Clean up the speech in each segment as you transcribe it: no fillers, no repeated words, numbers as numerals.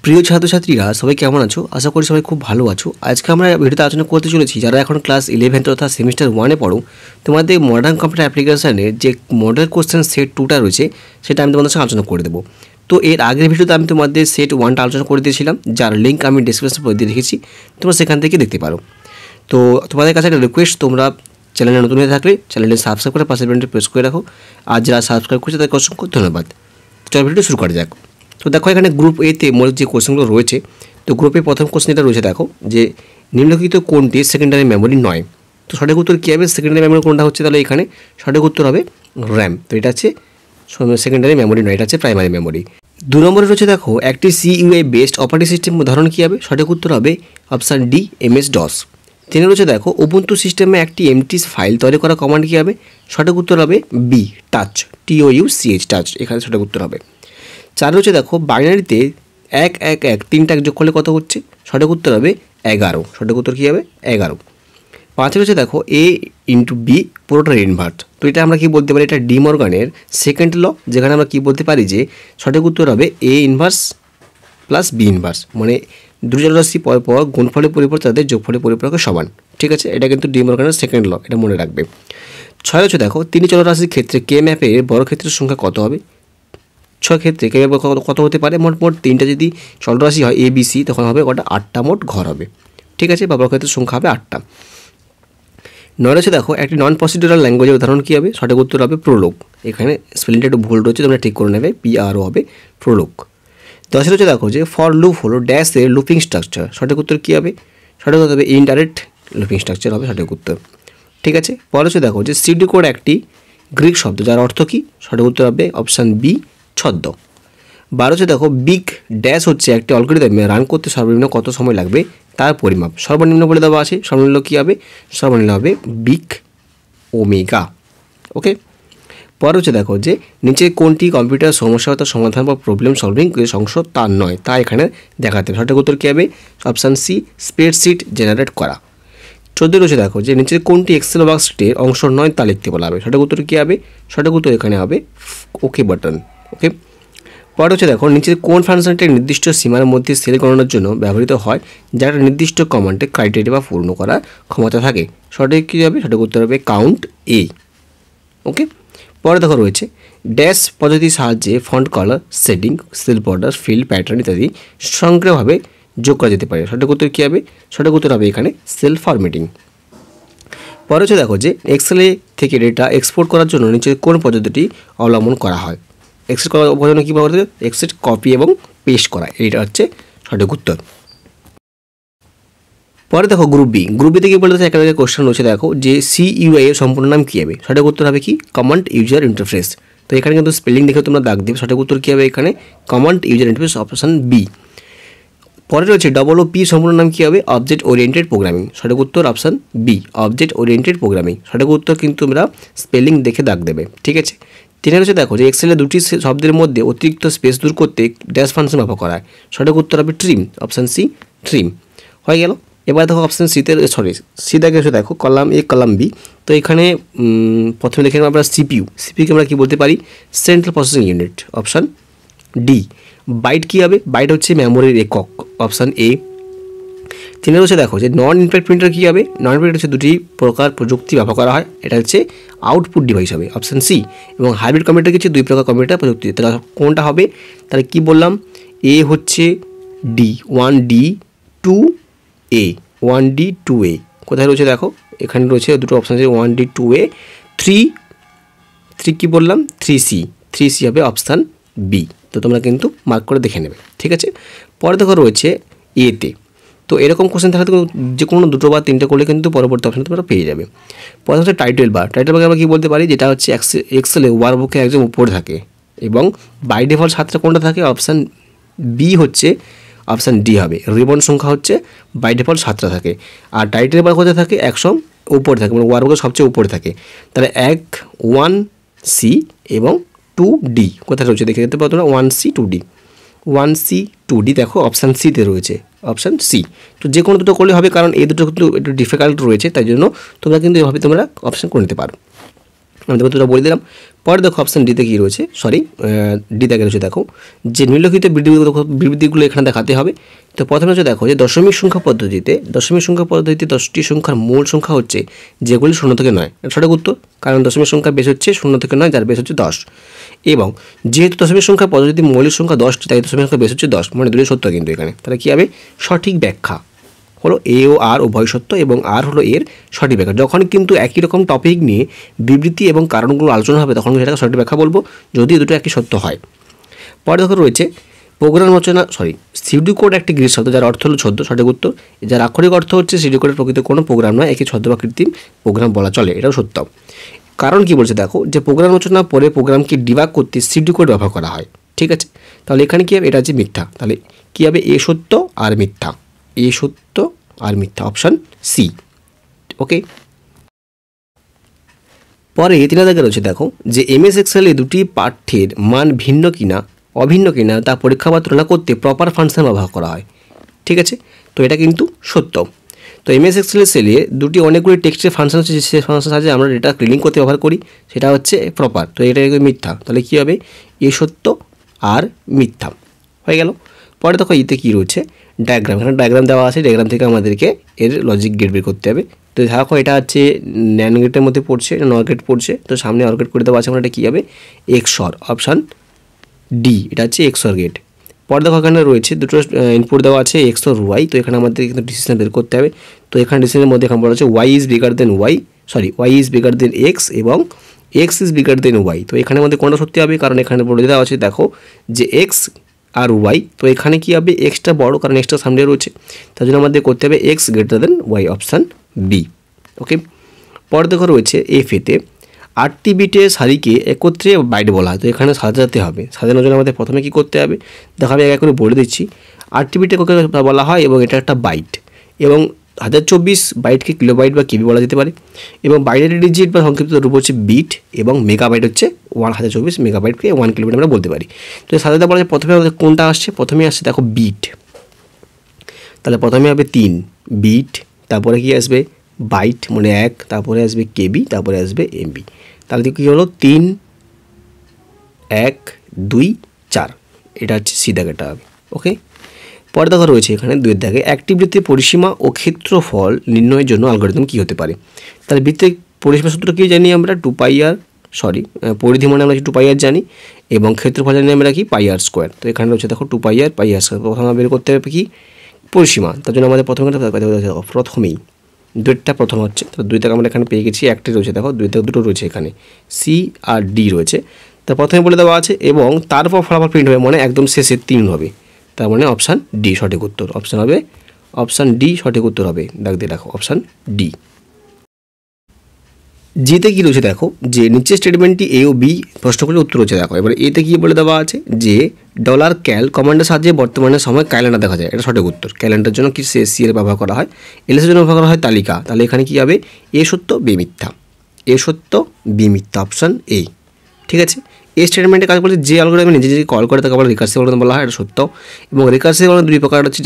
প্রিয় ছাত্রছাত্রীরা সবাই কেমন আছো? আশা করি সবাই খুব ভালো আছো। আজকে আমরা ভিডিওতে আলোচনা করতে চলেছি যারা এখন ক্লাস 11 তথা সেমিস্টার 1-এ পড়ো, তোমাদের মডার্ন কম্পিউটার অ্যাপ্লিকেশনের যে মডেল কোশ্চেন সেট 2টা রয়েছে সেটা আমি তোমাদের সঙ্গে আলোচনা করে দেবো। তো এর আগের ভিডিওতে আমি তোমাদের সেট 1টা আলোচনা করে দিয়েছিলাম, যার লিঙ্ক আমি ডেসক্রিপশনে দিয়ে রেখেছি, তোমরা সেখান থেকে দেখতে পারো। তো তোমাদের কাছে একটা রিকোয়েস্ট, তোমরা চ্যানেলে নতুন হয়ে থাকলে চ্যানেলটি সাবস্ক্রাইব করে পাশের বেলটি প্রেস করে রাখো, আর যারা সাবস্ক্রাইব করছে তাদেরকে অসংখ্য ধন্যবাদ। চলো ভিডিও শুরু করা যাক। তো দেখো এখানে গ্রুপ এতে মোট যে কোশ্চেনগুলো রয়েছে, তো গ্রুপে প্রথম কোশ্চেন এটা রয়েছে, দেখো যে নিম্নলিখিত কোনটি সেকেন্ডারি মেমোরি নয়। তো সঠিক উত্তর কী হবে? সেকেন্ডারি মেমোরি কোনটা হচ্ছে? তাহলে এখানে সঠিক উত্তর হবে র্যাম। তো এটা হচ্ছে সেকেন্ডারি মেমোরি নয়, এটা হচ্ছে প্রাইমারি মেমোরি। 2 নম্বরে রয়েছে দেখো একটি CUI বেসড অপারেটিং সিস্টেম উদাহরণ কী হবে? সঠিক উত্তর হবে অপশান ডি, MS-DOS। 3 রয়েছে দেখো উবুন্টু সিস্টেমে একটি এমটি ফাইল তৈরি করা কমান্ড কী হবে? সঠিক উত্তর হবে বি, টাচ, TOUCH, টাচ, এখানে সঠিক উত্তর হবে। 4 রয়েছে দেখো বাইনারিতে 1 1 1 3টা যোগ করলে কত হচ্ছে? সঠিক উত্তর হবে 11। সঠিক উত্তর কী হবে? 11। 5 রয়েছে দেখো A × B পুরোটার ইনভার্ট। তো এটা আমরা কি বলতে পারি? এটা ডি মর্গানের সেকেন্ড ল, যেখানে আমরা কি বলতে পারি যে সঠিক উত্তর হবে A inverse plus B inverse, মানে দুটো চলরাশি পর পর গুণফলের পরিবর্তে তাদের যোগফলের পরিপূরকের সমান। ঠিক আছে, এটা কিন্তু ডি মর্গানের সেকেন্ড ল, এটা মনে রাখবে। 6 রয়েছে দেখো 3 চলরাশির ক্ষেত্রে কে ম্যাপের বর্গক্ষেত্রের সংখ্যা কত হবে? 6 ক্ষেত্রে কে ম্যাপের কত হতে পারে? মোট 3টা যদি চলরাশি হয় ABC, তখন হবে কটা? 8টা মোট ঘর হবে। ঠিক আছে, বা বর্গক্ষেত্রের সংখ্যা হবে 8টা। 9 রয়েছে দেখো একটি নন প্রসিডিউরাল ল্যাঙ্গুয়েজের উদাহরণ কী হবে? সঠিক উত্তর হবে প্রোলগ। এখানে স্পেলিংটা একটু ভুল রয়েছে, তোমরা ঠিক করে নেবে, PRO হবে প্রোলগ। 10 রয়েছে দেখো যে ফর লুপ হলো ড্যাশের লুপিং স্ট্রাকচার। সঠিক উত্তর কী হবে? সঠিক উত্তর হবে ইনডাইরেক্ট লুপিং স্ট্রাকচার হবে সঠিক উত্তর। ঠিক আছে, পরে হচ্ছে দেখো যে সিডি কোড একটি গ্রিক শব্দ, যার অর্থ কী? সঠিক উত্তর হবে অপশান বি, ছদ্ম। 12 হচ্ছে দেখো বিগ ড্যাশ হচ্ছে একটি অ্যালগরিদমে রান করতে সর্বনিম্ন কত সময় লাগবে তার পরিমাপ। সর্বনিম্ন বলে দেওয়া আছে, সর্বনিম্ন কী হবে? সর্বনিম্ন হবে বিগ ওমেগা। ওকে, পরে হচ্ছে দেখো যে নিচে কোনটি কম্পিউটার সমস্যাগত সমাধান বা প্রবলেম সলভিং অংশ তার নয়, তা এখানে দেখাতে হবে। সঠিক উত্তর কী হবে? অপশান সি, স্প্রেডশিট জেনারেট করা। 14 রয়েছে দেখো যে নিচের কোনটি এক্সেল ওয়ার্কশিটের অংশ নয় তা লিখতে বলা হবে। সঠিক উত্তর কী হবে? সঠিক উত্তর এখানে হবে ওকে বাটন। ওকে, পরে হচ্ছে দেখো নিচের কোন ফাংশনটি নির্দিষ্ট সীমার মধ্যে সেল গণনার জন্য ব্যবহৃত হয়, যার নির্দিষ্ট কমান্ডে ক্রাইটেরিয়া বা পূর্ণ করার ক্ষমতা থাকে। সঠিক কী হবে? সঠিক উত্তর হবে কাউন্ট A। ওকে, পরে দেখো রয়েছে ড্যাশ পদ্ধতির সাহায্যে font colour, shading, cell border, field, pattern ইত্যাদি স্বয়ংক্রিয়ভাবে যোগ করা যেতে পারে। সঠিক উত্তর কী হবে? সঠিক উত্তর হবে এখানে সেল ফরম্যাটিং। পরে হচ্ছে দেখো যে এক্সেলে থেকে ডেটা এক্সপোর্ট করার জন্য নিচের কোন পদ্ধতিটি অবলম্বন করা হয়? এক্সপোর্ট করার জন্য কী ব্যবহার করে? এক্সপোর্ট, কপি এবং পেস্ট করা, এইটা হচ্ছে সঠিক উত্তর। পরে দেখো গ্রুপ বি। গ্রুপ বি থেকে বলতে একটা কোশ্চেন রয়েছে দেখো যে CUI এর সম্পূর্ণ নাম কী হবে? সঠিক উত্তর হবে কি? Command user interface. তো এখানে কিন্তু স্পেলিং দেখে তোমরা দাগ দেবে। সঠিক উত্তর কী হবে এখানে? Command user interface, option B. পরে রয়েছে OOP সম্পূর্ণ নাম কী হবে? Object oriented programming. সঠিক উত্তর option B, object oriented programming. সঠিক উত্তর কিন্তু তোমরা স্পেলিং দেখে দাগ দেবে। ঠিক আছে, 3 রয়েছে দেখো যে এক্সেলে দুটি শব্দের মধ্যে অতিরিক্ত স্পেস দূর করতে ড্যাশ ফাংশন ব্যবহার করা হয়। সঠিক উত্তর হবে ট্রিম, অপশান সি, ট্রিম। হয়ে গেল। এবার দেখো অপশান সি দেখে এসে দেখো কলাম A কলাম B। তো এখানে প্রথমে দেখে আমরা সিপিইউকে আমরা কী বলতে পারি? Central processing unit, option D. Byte কী হবে? বাইট হচ্ছে মেমোরির একক, অপশান A। 3 রয়েছে দেখো যে নন ইনপুট প্রিন্টার কী হবে? নন ইনপুট হচ্ছে দুটি প্রকার প্রযুক্তি ব্যবহার করা হয়, এটা হচ্ছে আউটপুট ডিভাইস হবে, অপশান সি। এবং হাইব্রিড কম্পিউটার কিছু 2 প্রকার কম্পিউটার প্রযুক্তি, তাহলে কোনটা হবে? তাহলে কী বললাম? A হচ্ছে D, 1D 2A, 1D 2A। কোথায় রয়েছে দেখো? এখানে রয়েছে দুটো অপশান আছে, 1D 2A। 3 কী বললাম? 3C হবে অপশান বি। তো তোমরা কিন্তু মার্ক করে দেখে নেবে। ঠিক আছে, পরে দেখো রয়েছে এতে। তো এরকম কোশ্চেন থাকলে যে কোনো 2 বা 3টে করলে কিন্তু পরবর্তী অপশান তোমরা পেয়ে যাবে। পরে হচ্ছে টাইটেল বার আমরা কী বলতে পারি? যেটা হচ্ছে এক্সেলে ওয়ার্কবুকে একদম উপরে থাকে এবং বাই ডিফল্ট 7টা কোনটা থাকে? অপশান বি হচ্ছে অপশান ডি হবে। রিবন সংখ্যা হচ্ছে বাই ডিফল্ট 7টা থাকে। আর টাইটেল বার কোথায় থাকে? 100 উপরে থাকে, মানে ওয়ার্কবুকের সবচেয়ে উপরে থাকে। তাহলে 1C এবং 2D কোথায় রয়েছে দেখে যেতে পারো তোমরা? 1C 2D, 1C 2D দেখো অপশান সিতে রয়েছে, অপশান সি। তো যে কোনো দুটো করলে হবে, কারণ এই দুটো কিন্তু একটু ডিফিকাল্ট রয়েছে, তাই জন্য তোমরা কিন্তু এভাবে তোমরা অপশান করে নিতে পারো। আমি দেখো দুটো বলে দিলাম। পরে দেখো অপশান ডিতে কী রয়েছে, সরি ডিতে রয়েছে দেখো যে নিম্নলিখিত বিবৃতিগুলো এখানে দেখাতে হবে। তো প্রথমে হচ্ছে দেখো যে দশমিক সংখ্যা পদ্ধতিতে 10টি সংখ্যার মূল সংখ্যা হচ্ছে যেগুলি 0 থেকে 9, এটা সঠিক উত্তর, কারণ দশমিক সংখ্যা বেশ হচ্ছে 0 থেকে 9, যার বেশ হচ্ছে 10। এবং যেহেতু দশমিক সংখ্যা পদ্ধতি মৌলিক সংখ্যা 10টি, তাই দশমিক সংখ্যা বেশ হচ্ছে 10, মানে দুটোই সত্য কিন্তু এখানে। তাহলে কী হবে, সঠিক ব্যাখ্যা হলো এ ও আর উভয় সত্য এবং আর হলো এর সঠিক ব্যাখ্যা। যখন কিন্তু একই রকম টপিক নিয়ে বিবৃতি এবং কারণগুলো আলোচনা হবে তখন সেটাকে সঠিক ব্যাখ্যা বলবো, যদি দুটো একই সত্য হয়। পরে দেখো রয়েছে প্রোগ্রাম রচনা, সিডিকোড একটি গ্রিক শব্দ যার অর্থ হলো ছদ্ম, সঠিক উত্তর। যার আক্ষরিক অর্থ হচ্ছে সিডিকোডের প্রকৃত কোনো প্রোগ্রাম নয়, একে ছদ্ম বা কৃত্রিম প্রোগ্রাম বলা চলে, এটাও সত্য। কারণ কি বলছে দেখো যে প্রোগ্রাম রচনা পরে প্রোগ্রামকে ডিবাগ করতে সিডিকোড ব্যবহার করা হয়, ঠিক আছে। তাহলে এখানে কী হবে, এটা হচ্ছে মিথ্যা। তাহলে কী হবে, এ সত্য আর মিথ্যা, এ সত্য আর মিথ্যা, অপশান সি। ওকে, পরে 3 দাগে রয়েছে দেখো যে এমএস এক্সেলে দুটি পাঠ্যের মান ভিন্ন কিনা অভিন্ন কিনা তা পরীক্ষা বা তুলনা করতে প্রপার ফাংশন ব্যবহার করা হয়, ঠিক আছে। তো এটা কিন্তু সত্য। তো এমএস এক্সেলের সেলে দুটি অনেকগুলি টেক্সটের ফাংশন আছে, যে ফাংশন সাহায্যে আমরা ডেটা ক্লিনিং করতে ব্যবহার করি, সেটা হচ্ছে প্রপার। তো এটা মিথ্যা, তাহলে কী হবে, এ সত্য আর মিথ্যা হয়ে গেল। পরে দেখো ইতে কী রয়েছে, ডায়াগ্রাম, এখানে ডায়াগ্রাম দেওয়া আছে, ডায়াগ্রাম থেকে আমাদেরকে এর লজিক গেট বের করতে হবে। তো দেখো এটা হচ্ছে ন্যান গেটের মধ্যে পড়ছে, এটা নর গেট পড়ছে, তো সামনে অর গেট করে দেওয়া আছে, আমরা এটা কী হবে, এক্সর, অপশান ডি, এটা হচ্ছে এক্সর গেট। পরে দেখো এখানে রয়েছে দুটো ইনপুট দেওয়া আছে এক্স অর ওয়াই, তো এখানে আমাদের কিন্তু ডিসিশন বের করতে হবে। তো এখানে ডিসিশনের মধ্যে এখানে বলা হচ্ছে Y is bigger than X এবং X is bigger than Y. তো এখানে আমাদের কোনটা সত্যি হবে, কারণ এখানে বলে দেওয়া আছে দেখো যে এক্স আর ওয়াই, তো এখানে কী হবে, এক্সটা বড়, কারণ এক্সটা সামনে রয়েছে, তার জন্য আমাদের করতে হবে X greater than Y, option B. Okay, পরে দেখো রয়েছে এফেতে 8টি বিটের সারিকে একত্রে বাইট বলা হয়। তো এখানে সাজাতে হবে, সাজানোর জন্য আমাদের প্রথমে কী করতে হবে, দেখো আমি এক করে বলে দিচ্ছি। 8টি বিটে বলা হয় এবং এটা একটা বাইট, এবং 1024 বাইটকে কিলোবাইট বা কেবি বলা যেতে পারে, এবং বাইনারি ডিজিট বা সংক্ষিপ্ত রূপ হচ্ছে বিট, এবং মেগাবাইট হচ্ছে 1024 মেগাবাইটকে 1 কিলোবাইট আমরা বলতে পারি। তো সাজাতে বলা যায় প্রথমে আমাদের কোনটা আসছে, প্রথমে আসছে দেখো বিট, তাহলে প্রথমে হবে 3 বিট, তারপরে কি আসবে বাইট মানে 1, তারপরে আসবে কেবি, তারপরে আসবে এমবি। তাহলে কী হলো 3 1 2 4, এটা হচ্ছে সিধা কেটা হবে। ওকে, পরে দেখা রয়েছে এখানে 2 দাগে একটি বৃত্তের পরিসীমা ও ক্ষেত্রফল নির্ণয়ের জন্য অ্যালগরিদম কী হতে পারে। তাহলে বৃত্তের পরিসীমা সূত্র কী জানি আমরা, 2πr, পরিধি মানে আমরা 2πr জানি, এবং ক্ষেত্রফল জানি আমরা কি πr স্কোয়ার। তো এখানে রয়েছে দেখো 2πr স্কোয়ার। প্রথমে বের করতে হবে কি পরিসীমা, তার জন্য আমাদের প্রথমেই 2টা প্রথম হচ্ছে, তো 2 থেকে আমরা এখানে পেয়ে গেছি, একটাই রয়েছে দেখো, 2 থেকে 2টো রয়েছে এখানে, সি আর ডি রয়েছে। তা প্রথমে বলে দেওয়া আছে এবং তারপর ফলাফল প্রিন্ট হবে, মানে একদম শেষে 3 হবে, তার মানে অপশান ডি সঠিক উত্তর, অপশান হবে অপশান ডি সঠিক উত্তর হবে, দাগ দিয়ে রাখো অপশান ডি। জিতে কী রয়েছে দেখো যে নিচের স্টেটমেন্টটি এ ও বি প্রশ্নগুলির উত্তর রয়েছে দেখো। এবার এতে কী বলে দেওয়া আছে যে $ক্যাল কমান্ডের সাহায্যে বর্তমানে সময় ক্যালেন্ডার দেখা যায়, এটা সঠিক উত্তর। ক্যালেন্ডারের জন্য কি সি এর ব্যবহার করা হয়, এলএসের জন্য ব্যবহার করা হয় তালিকা। তাহলে এখানে কী হবে, এ সত্য বি মিথ্যা, এ সত্য বি মিথ্যা, অপশান এ, ঠিক আছে। এই স্টেটমেন্টে কাজ বলছে যে অ্যালগরিদম নিজে নিজে কল করে তাকে আবার রিকার্সিভ অ্যালগরিদম বলা হয়, এটা সত্য। এবং রিকার্সিভ অ্যালগরিদম 2 প্রকার হচ্ছে,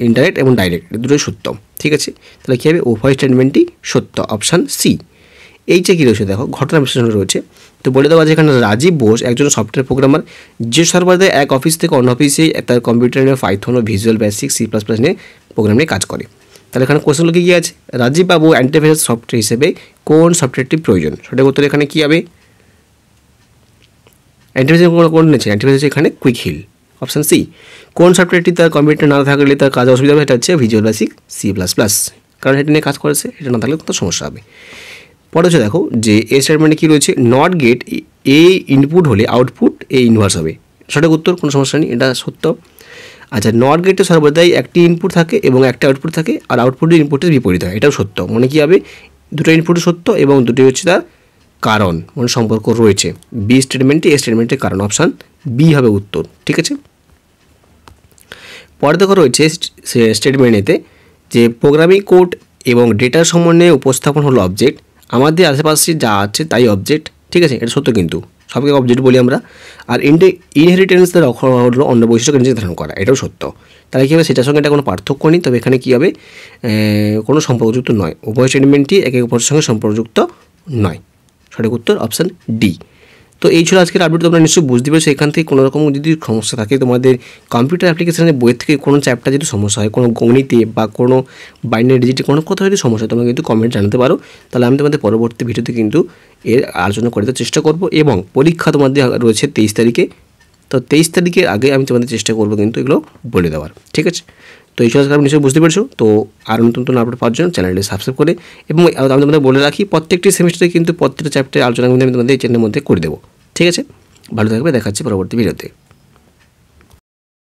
ইনডাইরেক্ট এবং ডাইরেক্ট, দুটোই সত্য, ঠিক আছে। তাহলে কী হবে, উভয় স্টেটমেন্টই সত্য, অপশান সি। এইটা কী রয়েছে দেখো, ঘটনা বিশ্লেষণ রয়েছে। তো বলে দেওয়া আছে এখানে রাজীব বোস একজন সফটওয়্যার প্রোগ্রামার, যে সর্বদা এক অফিস থেকে অন্য অফিসে তার কম্পিউটার নিয়ে পাইথন ও ভিজুয়াল বেসিক C++ নিয়ে প্রোগ্রাম নিয়ে কাজ করে। তাহলে এখানে কোশ্চেনগুলো কী আছে, রাজীব বাবু অ্যান্টিভাইরাস সফটওয়্যার হিসেবে কোন সফটওয়্যারটি প্রয়োজন, সঠিক উত্তর এখানে কী হবে, অ্যান্টিভাইরাস কোন নিয়েছে, অ্যান্টিভাইরাস এখানে কুইক হিল, অপশান সি। কোন সফটওয়্যারটি তার কম্পিউটার না থাকলে তার কাজ অসুবিধা হবে, এটা হচ্ছে ভিজুয়াল বেসিক C++, কারণ এটা নিয়ে কাজ করেছে, এটা না থাকলে কত সমস্যা হবে। পরে হচ্ছে দেখো যে এ স্টেটমেন্টে কী রয়েছে, নট গেট এ ইনপুট হলে আউটপুট এ ইনভার্স হবে, সঠিক উত্তর, কোনো সমস্যা নেই, এটা সত্য। আচ্ছা, নট গেটে সর্বদাই একটি ইনপুট থাকে এবং একটা আউটপুট থাকে, আর আউটপুটের ইনপুটের বিপরীত হয়, এটাও সত্য। মানে কী হবে, দুটো ইনপুটই সত্য এবং দুটোই হচ্ছে তার কারণ, মানে সম্পর্ক রয়েছে। বি স্টেটমেন্টটি এ স্টেটমেন্টের কারণ, অপশান বি হবে উত্তর, ঠিক আছে। পরে দেখো রয়েছে স্টেটমেন্টেতে যে প্রোগ্রামিং কোড এবং ডেটার সমন্বয়ে উপস্থাপন হলো অবজেক্ট, আমাদের আশেপাশে যা আছে তাই অবজেক্ট, ঠিক আছে, এটা সত্য কিন্তু, সবকে অবজেক্ট বলি আমরা। আর ইনহেরিটেন্সের হলো অন্য বৈশিষ্ট্যকে নিজে ধারণ করা, এটাও সত্য। তাহলে কী হবে, সেটার সঙ্গে এটা কোনো পার্থক্য নেই, তবে এখানে কী হবে, কোনো সম্পর্কযুক্ত নয়, উভয় স্টেটমেন্টই একে অপরের সঙ্গে সম্পর্কযুক্ত নয়, সঠিক উত্তর অপশান ডি। তো এই ছিল আজকের আপডেট। তোমরা নিশ্চয়ই বুঝতে পেরেছো এখান থেকে কোনো রকম যদি সমস্যা থাকে তোমাদের কম্পিউটার অ্যাপ্লিকেশনের বইয়ের থেকে কোনো চ্যাপ্টার যদি সমস্যা হয়, কোনো গণিতে বা কোনো বাইনারি ডিজিটে কোনো কোথাও যদি সমস্যা হয়, তোমরা কিন্তু কমেন্ট জানাতে পারো। তাহলে আমি তোমাদের পরবর্তী ভিডিওতে কিন্তু এর আলোচনা করে দেওয়ার চেষ্টা করব। এবং পরীক্ষা তোমাদের রয়েছে 23 তারিখে, তো 23 তারিখের আগে আমি তোমাদের চেষ্টা করবো কিন্তু এগুলো বলে দেওয়ার, ঠিক আছে। তো এই সমস্ত নিশ্চয়ই বুঝতে পেরেছো। তো আরও নতুন নতুন আপডেট পাওয়ার জন্য চ্যানেলটি সাবস্ক্রাইব করে, এবং আমি তোমাদের বলে রাখি প্রত্যেকটি সেমিস্টারে কিন্তু প্রত্যেকটা চ্যাপ্টারের আলোচনা কিন্তু আমি তোমাদের এই চ্যানেলের মধ্যে করে দেবো, ঠিক আছে। ভালো থাকবে, দেখা হচ্ছে পরবর্তী ভিডিওতে।